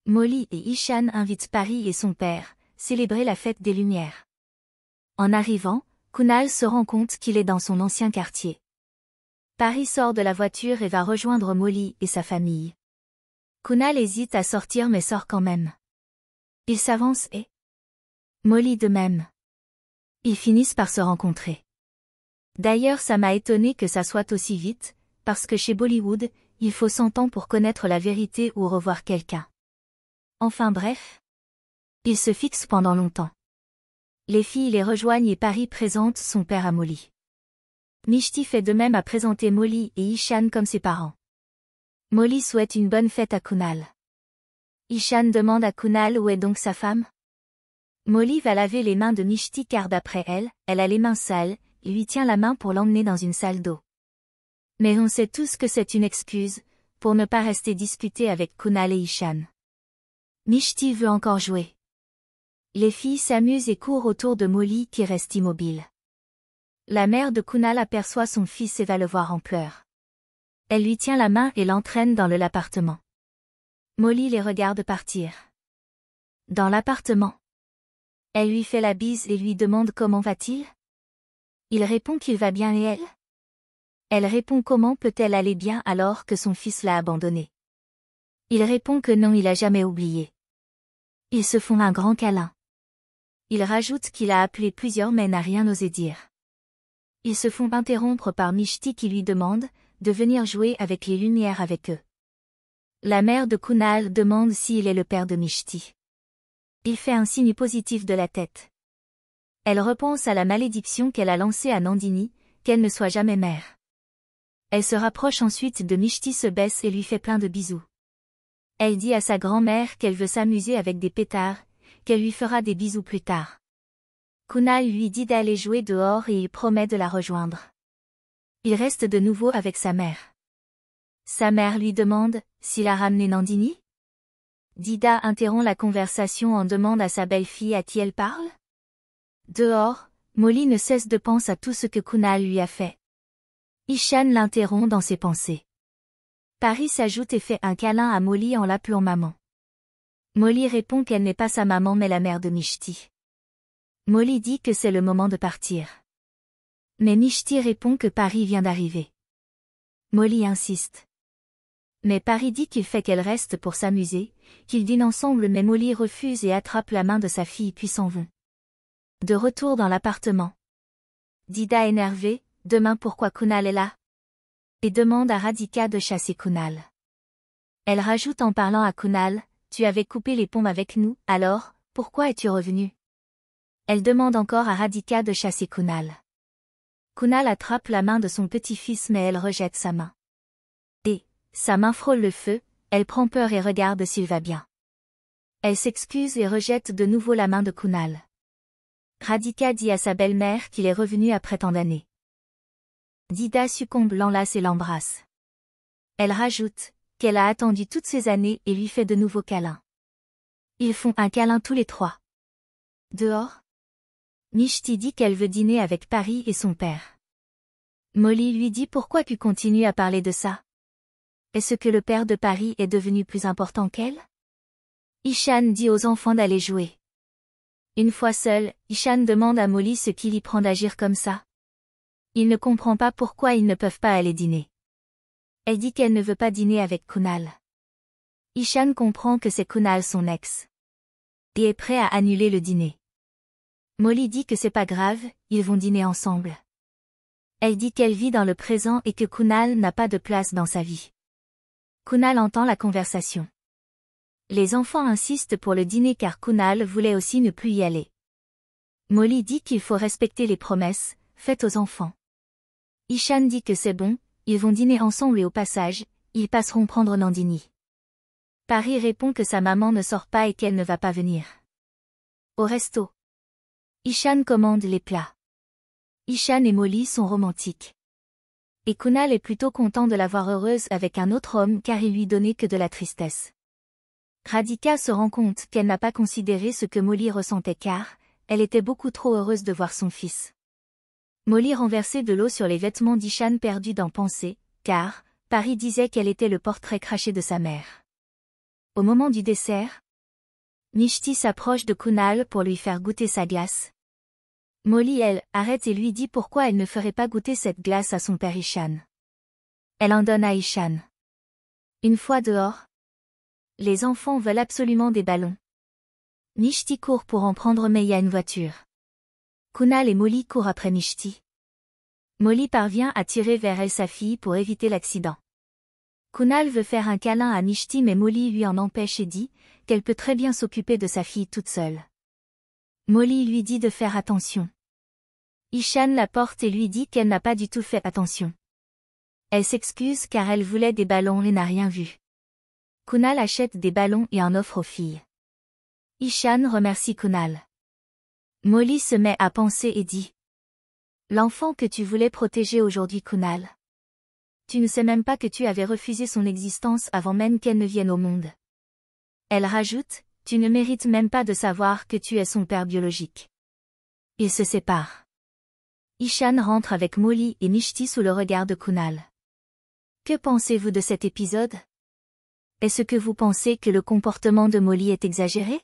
Molly et Ishan invitent Pari et son père, célébrer la fête des Lumières. En arrivant, Kunal se rend compte qu'il est dans son ancien quartier. Pari sort de la voiture et va rejoindre Molly et sa famille. Kunal hésite à sortir mais sort quand même. Il s'avance et Molly de même. Ils finissent par se rencontrer. D'ailleurs, ça m'a étonné que ça soit aussi vite, parce que chez Bollywood, il faut 100 ans pour connaître la vérité ou revoir quelqu'un. Enfin bref. Ils se fixent pendant longtemps. Les filles les rejoignent et Pari présente son père à Molly. Mishti fait de même à présenter Molly et Ishan comme ses parents. Molly souhaite une bonne fête à Kunal. Ishan demande à Kunal où est donc sa femme. Molly va laver les mains de Mishti car d'après elle, elle a les mains sales, et lui tient la main pour l'emmener dans une salle d'eau. Mais on sait tous que c'est une excuse, pour ne pas rester disputé avec Kunal et Ishan. Mishti veut encore jouer. Les filles s'amusent et courent autour de Molly qui reste immobile. La mère de Kunal aperçoit son fils et va le voir en pleurs. Elle lui tient la main et l'entraîne dans l'appartement. Molly les regarde partir. Dans l'appartement. Elle lui fait la bise et lui demande comment va-t-il? Il répond qu'il va bien et elle? Elle répond comment peut-elle aller bien alors que son fils l'a abandonnée? Il répond que non, il a jamais oublié. Ils se font un grand câlin. Il rajoute qu'il a appelé plusieurs mais n'a rien osé dire. Ils se font interrompre par Mishti qui lui demande de venir jouer avec les lumières avec eux. La mère de Kunal demande s'il est le père de Mishti. Il fait un signe positif de la tête. Elle repense à la malédiction qu'elle a lancée à Nandini, qu'elle ne soit jamais mère. Elle se rapproche ensuite de Mishti, se baisse et lui fait plein de bisous. Elle dit à sa grand-mère qu'elle veut s'amuser avec des pétards, qu'elle lui fera des bisous plus tard. Kunal lui dit d'aller jouer dehors et il promet de la rejoindre. Il reste de nouveau avec sa mère. Sa mère lui demande s'il a ramené Nandini. Dida interrompt la conversation en demande à sa belle-fille à qui elle parle. Dehors, Molly ne cesse de penser à tout ce que Kunal lui a fait. Ishan l'interrompt dans ses pensées. Pari s'ajoute et fait un câlin à Molly en l'appelant maman. Molly répond qu'elle n'est pas sa maman mais la mère de Mishti. Molly dit que c'est le moment de partir. Mais Mishti répond que Pari vient d'arriver. Molly insiste. Mais Pari dit qu'il fait qu'elle reste pour s'amuser, qu'ils dînent ensemble mais Molly refuse et attrape la main de sa fille puis s'en vont. De retour dans l'appartement. Dida énervée, demande pourquoi Kunal est là. Et demande à Radhika de chasser Kunal. Elle rajoute en parlant à Kunal, tu avais coupé les ponts avec nous, alors, pourquoi es-tu revenu? Elle demande encore à Radhika de chasser Kunal. Kunal attrape la main de son petit-fils mais elle rejette sa main. Et, sa main frôle le feu, elle prend peur et regarde s'il va bien. Elle s'excuse et rejette de nouveau la main de Kunal. Radhika dit à sa belle-mère qu'il est revenu après tant d'années. Dida succombe, l'enlace et l'embrasse. Elle rajoute qu'elle a attendu toutes ces années et lui fait de nouveaux câlins. Ils font un câlin tous les trois. Dehors, Mishti dit qu'elle veut dîner avec Pari et son père. Molly lui dit pourquoi tu continues à parler de ça? Est-ce que le père de Pari est devenu plus important qu'elle? Ishan dit aux enfants d'aller jouer. Une fois seul, Ishan demande à Molly ce qui l'y prend d'agir comme ça. Il ne comprend pas pourquoi ils ne peuvent pas aller dîner. Elle dit qu'elle ne veut pas dîner avec Kunal. Ishan comprend que c'est Kunal son ex. Et est prêt à annuler le dîner. Molly dit que c'est pas grave, ils vont dîner ensemble. Elle dit qu'elle vit dans le présent et que Kunal n'a pas de place dans sa vie. Kunal entend la conversation. Les enfants insistent pour le dîner car Kunal voulait aussi ne plus y aller. Molly dit qu'il faut respecter les promesses faites aux enfants. Ishan dit que c'est bon, ils vont dîner ensemble et au passage, ils passeront prendre Nandini. Pari répond que sa maman ne sort pas et qu'elle ne va pas venir. Au resto. Ishan commande les plats. Ishan et Molly sont romantiques. Et Kunal est plutôt content de la voir heureuse avec un autre homme car il lui donnait que de la tristesse. Radhika se rend compte qu'elle n'a pas considéré ce que Molly ressentait car elle était beaucoup trop heureuse de voir son fils. Molly renversait de l'eau sur les vêtements d'Ishan perdus dans pensée, car Pari disait qu'elle était le portrait craché de sa mère. Au moment du dessert, Nishti s'approche de Kunal pour lui faire goûter sa glace. Molly, elle, arrête et lui dit pourquoi elle ne ferait pas goûter cette glace à son père Ishan. Elle en donne à Ishan. Une fois dehors, les enfants veulent absolument des ballons. Nishti court pour en prendre mais il y a une voiture. Kunal et Molly courent après Nishti. Molly parvient à tirer vers elle sa fille pour éviter l'accident. Kunal veut faire un câlin à Nishti mais Molly lui en empêche et dit qu'elle peut très bien s'occuper de sa fille toute seule. Molly lui dit de faire attention. Ishan la porte et lui dit qu'elle n'a pas du tout fait attention. Elle s'excuse car elle voulait des ballons et n'a rien vu. Kunal achète des ballons et en offre aux filles. Ishan remercie Kunal. Molly se met à penser et dit: l'enfant que tu voulais protéger aujourd'hui, Kunal. Tu ne sais même pas que tu avais refusé son existence avant même qu'elle ne vienne au monde. Elle rajoute: tu ne mérites même pas de savoir que tu es son père biologique. Ils se séparent. Ishan rentre avec Molly et Nishti sous le regard de Kunal. Que pensez-vous de cet épisode? Est-ce que vous pensez que le comportement de Molly est exagéré?